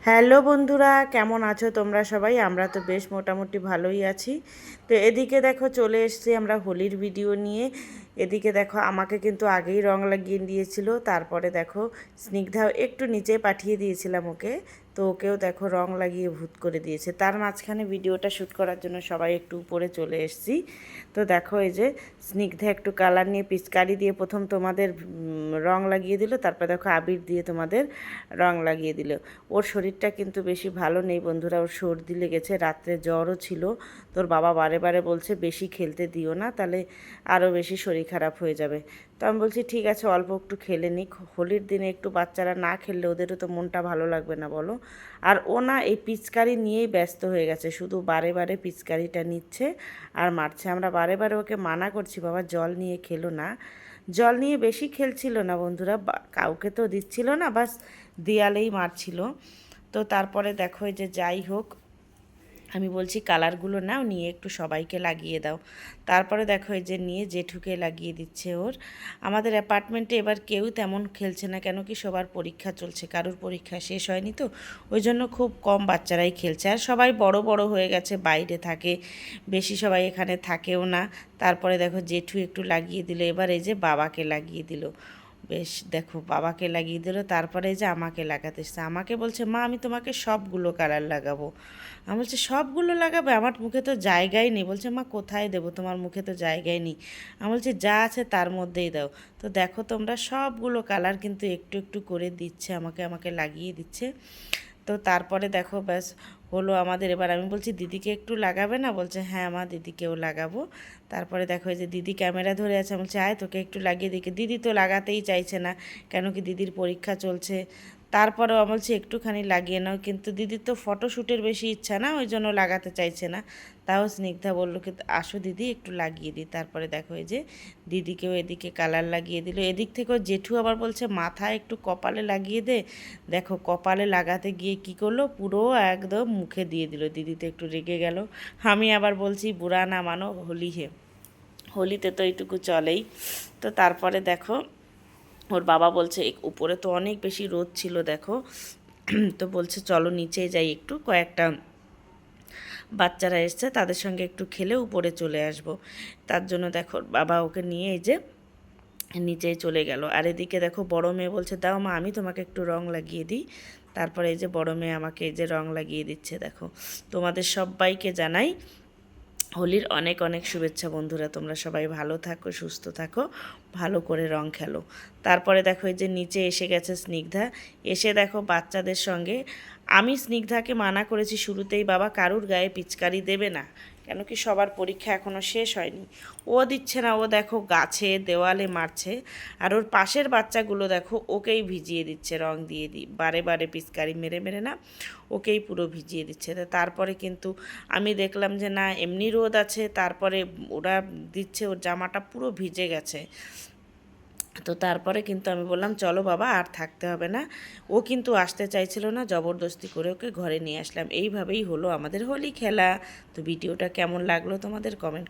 Hello বন্ধুরা, কেমন আছো তোমরা সবাই? আমরা তো বেশ মোটামুটি ভালোই আছি। তো এদিকে দেখো চলে এসেছি আমরা হোলির ভিডিও নিয়ে। এদিকে দেখো আমাকে কিন্তু আগেই রং লাগিয়ে দিয়েছিল, তারপরে দেখো স্নিগ্ধাও একটু নিচে পাঠিয়ে দিয়েছিলাম ওকে, তো ওকেও দেখো রং লাগিয়ে ভূত করে দিয়েছে। তার মাঝখানে ভিডিওটা শ্যুট করার জন্য সবাই একটু উপরে চলে এসেছি। তো দেখো এই যে স্নিগ্ধা একটু কালার নিয়ে পিচকারি দিয়ে প্রথম তোমাদের রং লাগিয়ে দিল, তারপর দেখো আবির দিয়ে তোমাদের রং লাগিয়ে দিল। ওর শরীরটা কিন্তু বেশি ভালো নেই বন্ধুরা, ওর সর্দি লেগেছে, রাত্রে জ্বরও ছিল। তোর বাবা বারে বারে বলছে বেশি খেলতে দিও না, তাহলে আরও বেশি শরীর খারাপ হয়ে যাবে। তো আমি বলছি ঠিক আছে, অল্প একটু খেলে নিক, হোলির দিনে একটু বাচ্চারা না খেললে ওদেরও তো মনটা ভালো লাগবে না বলো। আর ও না এই পিচকারি নিয়েই ব্যস্ত হয়ে গেছে, শুধু বারে বারে পিচকারিটা নিচ্ছে আর মারছে। আমরা বারে বারে ওকে মানা করছি, বাবা জল নিয়ে খেলো না। জল নিয়ে বেশি খেলছিল না বন্ধুরা, কাউকে তো দিচ্ছিল না, বাস দেয়ালেই মারছিল। তো তারপরে দেখো এই যে যাই হোক, আমি বলছি কালারগুলো নাও, নিয়ে একটু সবাইকে লাগিয়ে দাও। তারপরে দেখো এই যে নিয়ে জেঠুকে লাগিয়ে দিচ্ছে ওর। আমাদের অ্যাপার্টমেন্টে এবার কেউ তেমন খেলছে না, কেন কি সবার পরীক্ষা চলছে, কারোর পরীক্ষা শেষ হয়নি, তো ওই জন্য খুব কম বাচ্চারাই খেলছে। আর সবাই বড় বড় হয়ে গেছে, বাইরে থাকে, বেশি সবাই এখানে থাকেও না। তারপরে দেখো জেঠু একটু লাগিয়ে দিল, এবার এই যে বাবাকে লাগিয়ে দিল। বেশ দেখো বাবাকে লাগিয়ে দিল, তারপরে এই যে আমাকে লাগাতে এসছে। আমাকে বলছে মা আমি তোমাকে সবগুলো কালার লাগাবো। আমি বলছি সবগুলো লাগাবে, আমার মুখে তো জায়গাই নেই। বলছে মা কোথায় দেবো, তোমার মুখে তো জায়গাই নেই। আমি বলছি যা আছে তার মধ্যেই দাও। তো দেখো তোমরা সবগুলো কালার কিন্তু একটু একটু করে দিচ্ছে, আমাকে আমাকে লাগিয়ে দিচ্ছে। তো তারপরে দেখো ব্যাস হলো আমাদের। এবার আমি বলছি দিদিকে একটু লাগাবে না? বলছে হ্যাঁ মা দিদিকেও লাগাবো। তারপরে দেখো এই যে দিদি ক্যামেরা ধরে আছে, আমি বলছি আয় তোকে একটু লাগিয়ে দিকে। দিদি তো লাগাতেই চাইছে না, কেন কি দিদির পরীক্ষা চলছে। তারপরেও আমি বলছি একটুখানি লাগিয়ে নাও, কিন্তু দিদির তো ফটোশ্যুটের বেশি ইচ্ছা না, ওই জন্য লাগাতে চাইছে না। তাও স্নিগ্ধা বললো কি আসো দিদি একটু লাগিয়ে দিই। তারপরে দেখো এই যে দিদিকেও এদিকে কালার লাগিয়ে দিল। এদিক থেকেও জেঠু আবার বলছে মাথায় একটু কপালে লাগিয়ে দে। দেখো কপালে লাগাতে গিয়ে কি করলো, পুরো একদম মুখে দিয়ে দিল। দিদি তো একটু রেগে গেল। আমি আবার বলছি বুড়া না মানো হোলি হে, হোলিতে তো এইটুকু চলেই। তো তারপরে দেখো ওর বাবা বলছে উপরে তো অনেক বেশি রোদ ছিল দেখো, তো বলছে চলো নিচে যাই, একটু কয়েকটা বাচ্চারা এসছে তাদের সঙ্গে একটু খেলে উপরে চলে আসব। তার জন্য দেখো বাবা ওকে নিয়ে এই যে নিচেই চলে গেল। আর এদিকে দেখো বড় মেয়ে বলছে দাও মা আমি তোমাকে একটু রং লাগিয়ে দিই। তারপরে এই যে বড় মেয়ে আমাকে এই যে রং লাগিয়ে দিচ্ছে। দেখো তোমাদের সবাইকে জানাই হোলির অনেক অনেক শুভেচ্ছা বন্ধুরা। তোমরা সবাই ভালো থাকো, সুস্থ থাকো, ভালো করে রং খেলো। তারপরে দেখো এই যে নিচে এসে গেছে স্নিগ্ধা। এসে দেখো বাচ্চাদের সঙ্গে, আমি স্নিগ্ধাকে মানা করেছি শুরুতেই বাবা কারুর গায়ে পিচকারি দেবে না, কেন কি সবার পরীক্ষা এখনও শেষ হয়নি। ও দিচ্ছে না, ও দেখো গাছে দেওয়ালে মারছে। আর ওর পাশের বাচ্চাগুলো দেখো ওকেই ভিজিয়ে দিচ্ছে রং দিয়ে বারে বারে পিচকারি মেরে মেরে না ওকেই পুরো ভিজিয়ে দিচ্ছে। তারপরে কিন্তু আমি দেখলাম যে না এমনি রোদ আছে, তারপরে ওরা দিচ্ছে, ওর জামাটা পুরো ভিজে গেছে। তো তারপরে কিন্তু আমি বললাম চলো বাবা আর থাকতে হবে না। ও কিন্তু আসতে চাইছিল না, জবরদস্তি করে ওকে ঘরে নিয়ে আসলাম। এইভাবেই হলো আমাদের হোলি খেলা। তো ভিডিওটা কেমন লাগলো তোমাদের কমেন্ট